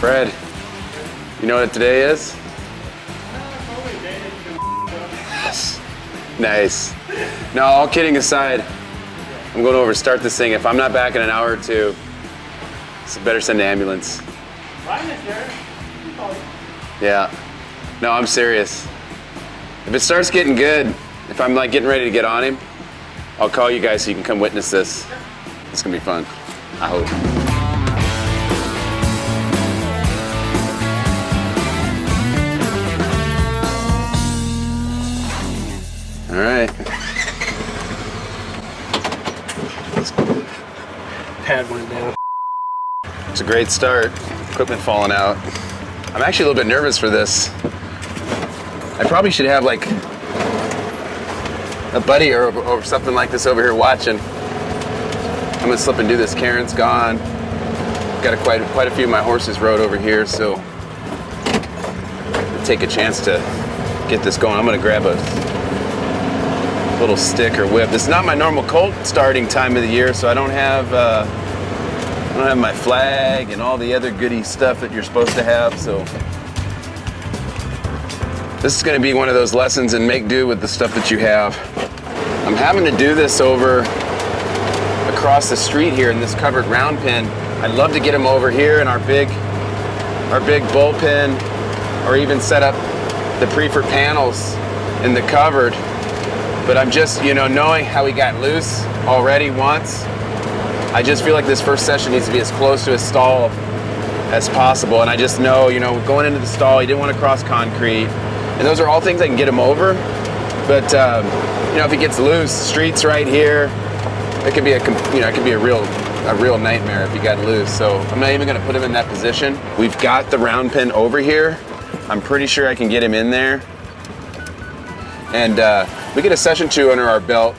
Fred, you know what today is? Yes. Nice. No, all kidding aside, I'm going over to start this thing. If I'm not back in an hour or two, it's better send an ambulance. Yeah. No, I'm serious. If it starts getting good, if I'm like getting ready to get on him, I'll call you guys so you can come witness this. It's gonna be fun, I hope. All right. Pad went down. It's a great start. Equipment falling out. I'm actually a little bit nervous for this. I probably should have like a buddy or something like this over here watching. I'm gonna slip and do this. Karen's gone. Got quite a few of my horses rode over here, so I'll take a chance to get this going. I'm gonna grab a little stick or whip. This is not my normal colt starting time of the year, so I don't have my flag and all the other goody stuff that you're supposed to have. So this is going to be one of those lessons in make do with the stuff that you have. I'm having to do this over across the street here in this covered round pen. I'd love to get them over here in our big bullpen, or even set up the preferred panels in the covered. But I'm just, knowing how he got loose already once, I just feel like this first session needs to be as close to his stall as possible. And I just know, going into the stall, he didn't want to cross concrete. And those are all things I can get him over. But, if he gets loose, streets right here, it could be a real nightmare if he got loose. So I'm not even going to put him in that position. We've got the round pen over here. I'm pretty sure I can get him in there. And we get a session 2 under our belt.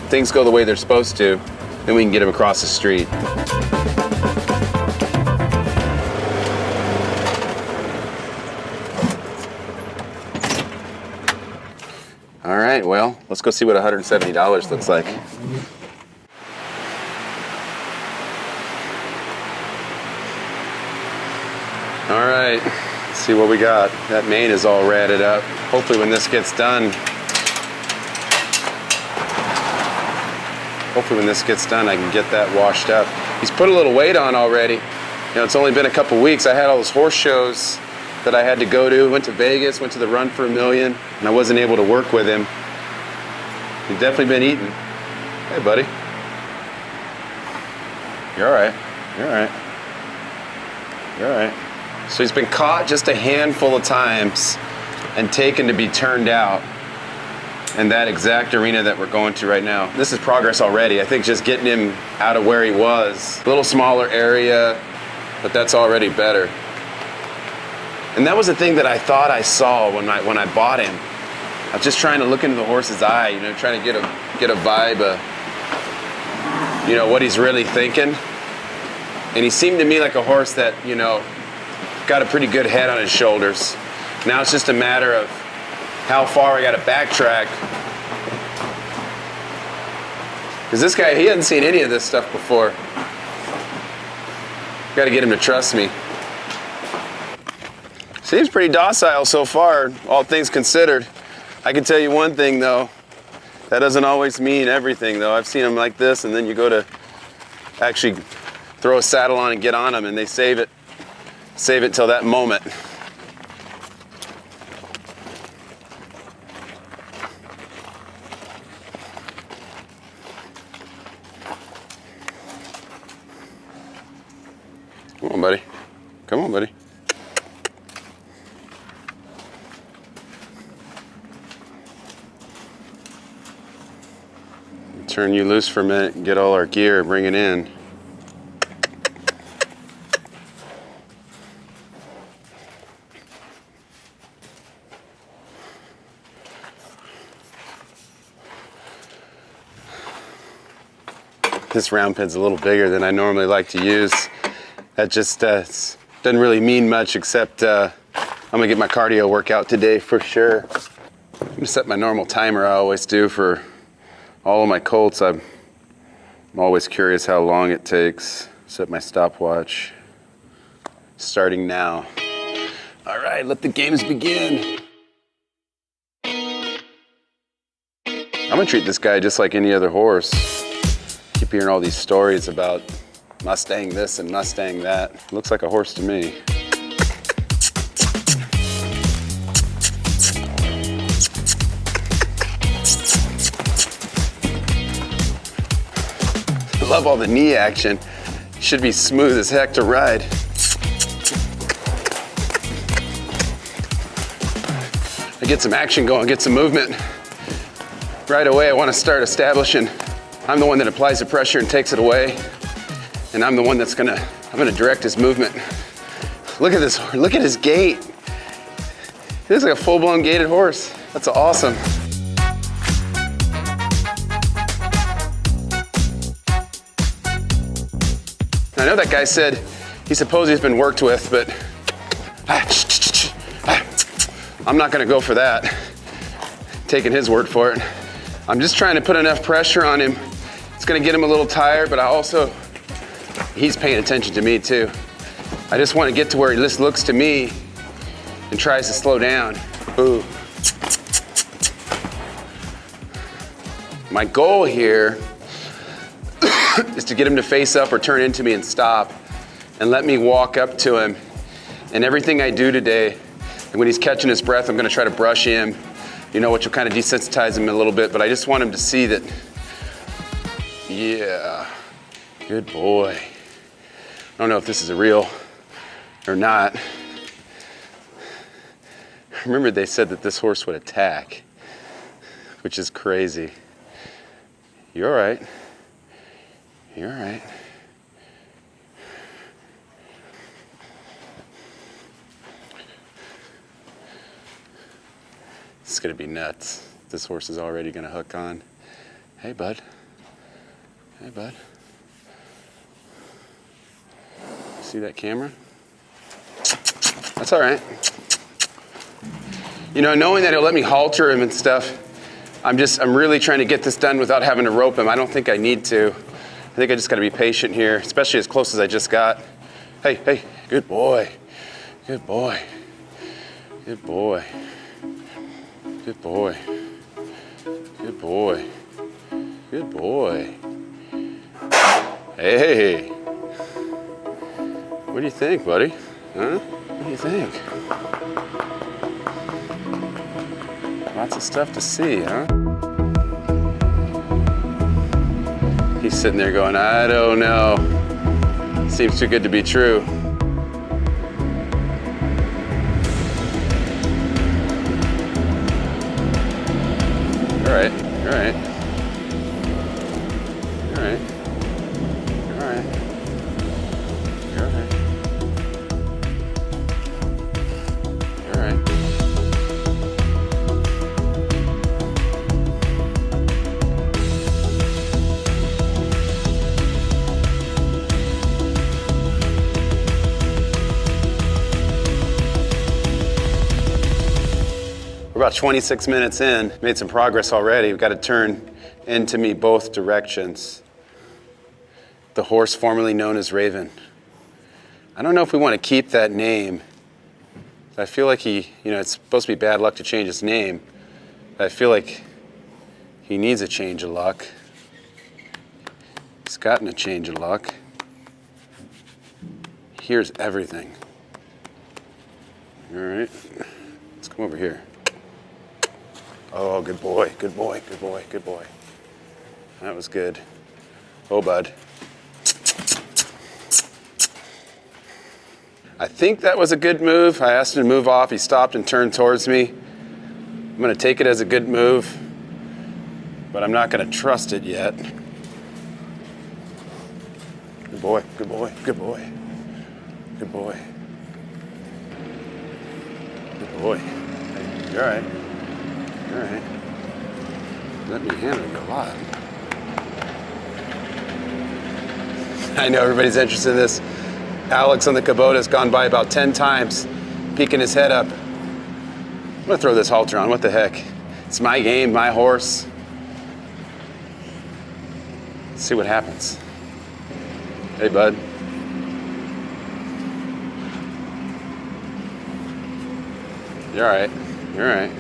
Things go the way they're supposed to, then we can get him across the street. All right, well, let's go see what $170 looks like. All right, let's see what we got. That mane is all ratted up. Hopefully when this gets done, I can get that washed up. He's put a little weight on already. It's only been a couple weeks. I had all those horse shows that I had to go to. Went to Vegas, went to the Run for a Million, and I wasn't able to work with him. He's definitely been eating. Hey, buddy. You're all right. You're all right. You're all right. So he's been caught just a handful of times and taken to be turned out in that exact arena that we're going to right now. This is progress already. I think just getting him out of where he was, a little smaller area, but that's already better. And that was the thing that I thought I saw when I bought him. I was just trying to look into the horse's eye, trying to get a vibe of, what he's really thinking. And he seemed to me like a horse that, got a pretty good head on his shoulders. Now it's just a matter of how far I got to backtrack. Because this guy, he hadn't seen any of this stuff before. Got to get him to trust me. Seems pretty docile so far, all things considered. I can tell you one thing though, that doesn't always mean everything though. I've seen him like this, and then you go to actually throw a saddle on and get on him, and they save it till that moment. Come on, buddy. Come on, buddy. Turn you loose for a minute and get all our gear and bring it in. This round pen's a little bigger than I normally like to use. That just doesn't really mean much, except I'm gonna get my cardio workout today for sure. I'm gonna set my normal timer I always do for all of my colts. I'm always curious how long it takes. Set my stopwatch. starting now. All right, let the games begin. I'm gonna treat this guy just like any other horse. Keep hearing all these stories about Mustang this and Mustang that. Looks like a horse to me. I love all the knee action. Should be smooth as heck to ride. I get some action going, get some movement. Right away, I want to start establishing I'm the one that applies the pressure and takes it away. And I'm the one that's I'm gonna direct his movement. Look at this, look at his gait. He looks like a full-blown gaited horse. That's awesome. I know that guy said he supposed he's been worked with, but I'm not gonna go for that. Taking his word for it. I'm just trying to put enough pressure on him. It's gonna get him a little tired, but he's paying attention to me too. I just want to get to where he just looks to me and tries to slow down. Ooh. My goal here is to get him to face up or turn into me and stop and let me walk up to him. And everything I do today, and when he's catching his breath, I'm gonna try to brush him, which will kind of desensitize him a little bit, but I just want him to see that, yeah, good boy. I don't know if this is a real or not. I remember they said that this horse would attack, which is crazy. You're all right. You're all right. It's gonna be nuts. This horse is already gonna hook on. Hey, bud. Hey, bud. See that camera? That's all right. Knowing that he'll let me halter him and stuff, I'm really trying to get this done without having to rope him. I don't think I need to. I think I just gotta be patient here, especially as close as I just got. Hey, good boy. Good boy. Good boy. Good boy. Good boy. Good boy. Hey. What do you think, buddy? Huh? What do you think? Lots of stuff to see, huh? He's sitting there going, I don't know. Seems too good to be true. All right. All right. All right. All right. All right. All right. We're about 26 minutes in, made some progress already. We've got to turn into me both directions. The horse formerly known as Raven. I don't know if we want to keep that name. I feel like it's supposed to be bad luck to change his name. But I feel like he needs a change of luck. He's gotten a change of luck. He hears everything. All right, let's come over here. Oh, good boy, good boy, good boy, good boy. That was good. Oh, bud. I think that was a good move. I asked him to move off. He stopped and turned towards me. I'm gonna take it as a good move, but I'm not gonna trust it yet. Good boy, good boy, good boy. Good boy. Good boy. Hey, you're all right. All right. Let me handle you a lot. I know everybody's interested in this. Alex on the Kubota has gone by about 10 times, peeking his head up. I'm gonna throw this halter on, what the heck? It's my game, my horse. Let's see what happens. Hey, bud. You're all right. You're all right.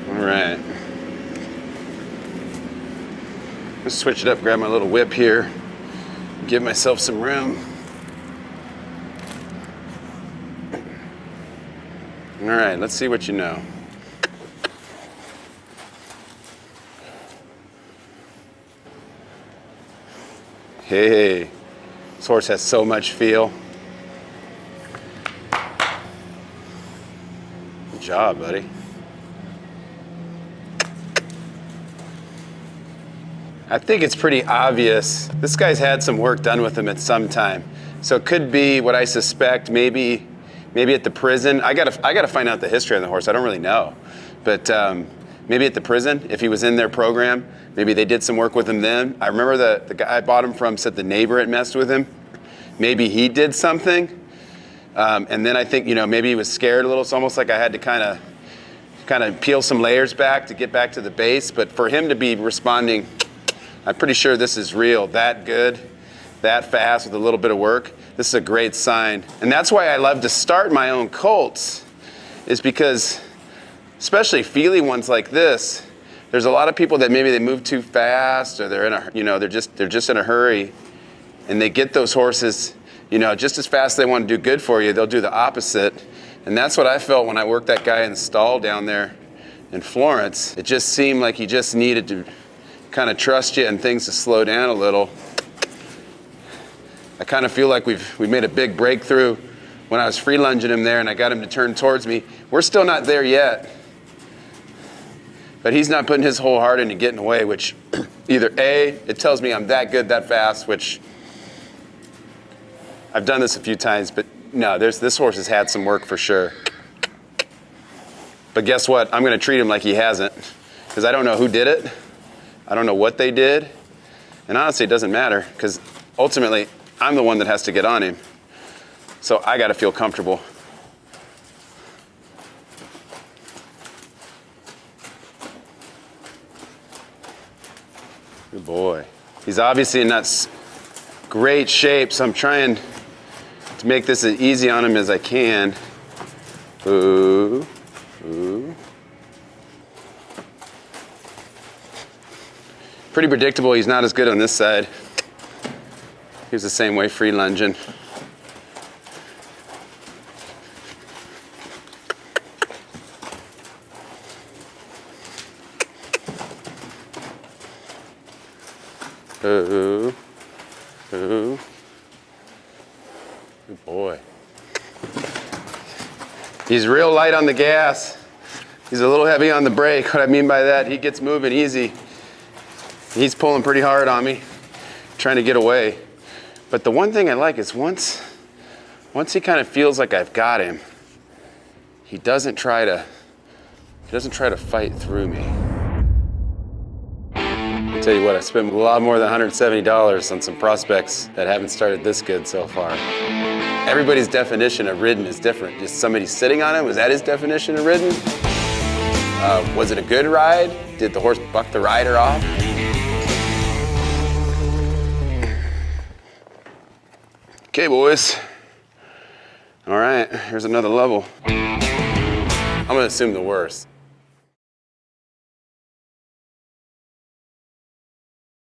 All right. Let's switch it up, grab my little whip here, give myself some room. All right, let's see what you know. Hey, this horse has so much feel. Good job, buddy. I think it's pretty obvious. This guy's had some work done with him at some time. So it could be what I suspect, maybe at the prison. I gotta find out the history of the horse. I don't really know. But maybe at the prison, if he was in their program, maybe they did some work with him then. I remember the guy I bought him from said the neighbor had messed with him. Maybe he did something. And then I think, maybe he was scared a little. It's almost like I had to kind of peel some layers back to get back to the base. But for him to be responding, I'm pretty sure this is real, that good, that fast with a little bit of work. This is a great sign. And that's why I love to start my own colts, is because, especially feely ones like this, there's a lot of people that maybe they move too fast, or they're in a, they're just in a hurry, and they get those horses, just as fast as they want to do good for you, they'll do the opposite. And that's what I felt when I worked that guy in the stall down there in Florence. It just seemed like he just needed to kind of trust you and things to slow down a little. I kind of feel like we've made a big breakthrough when I was free lunging him there and I got him to turn towards me. We're still not there yet, but he's not putting his whole heart into getting away, which either A, it tells me I'm that good, that fast, which I've done this a few times, but no, this horse has had some work for sure. But guess what? I'm going to treat him like he hasn't, because I don't know who did it. I don't know what they did. And honestly, it doesn't matter, because ultimately, I'm the one that has to get on him. So I got to feel comfortable. Good boy. He's obviously in that great shape, so I'm trying to make this as easy on him as I can. Ooh, ooh. Pretty predictable, he's not as good on this side. He was the same way free lunging. Ooh, ooh. Good boy. He's real light on the gas. He's a little heavy on the brake. What I mean by that, he gets moving easy. He's pulling pretty hard on me, trying to get away. But the one thing I like is once he kind of feels like I've got him, he doesn't try to fight through me. I'll tell you what, I spent a lot more than $170 on some prospects that haven't started this good so far. Everybody's definition of ridden is different. Just somebody sitting on him, was that his definition of ridden? Was it a good ride? Did the horse buck the rider off? Okay, boys. All right, here's another level. I'm gonna assume the worst.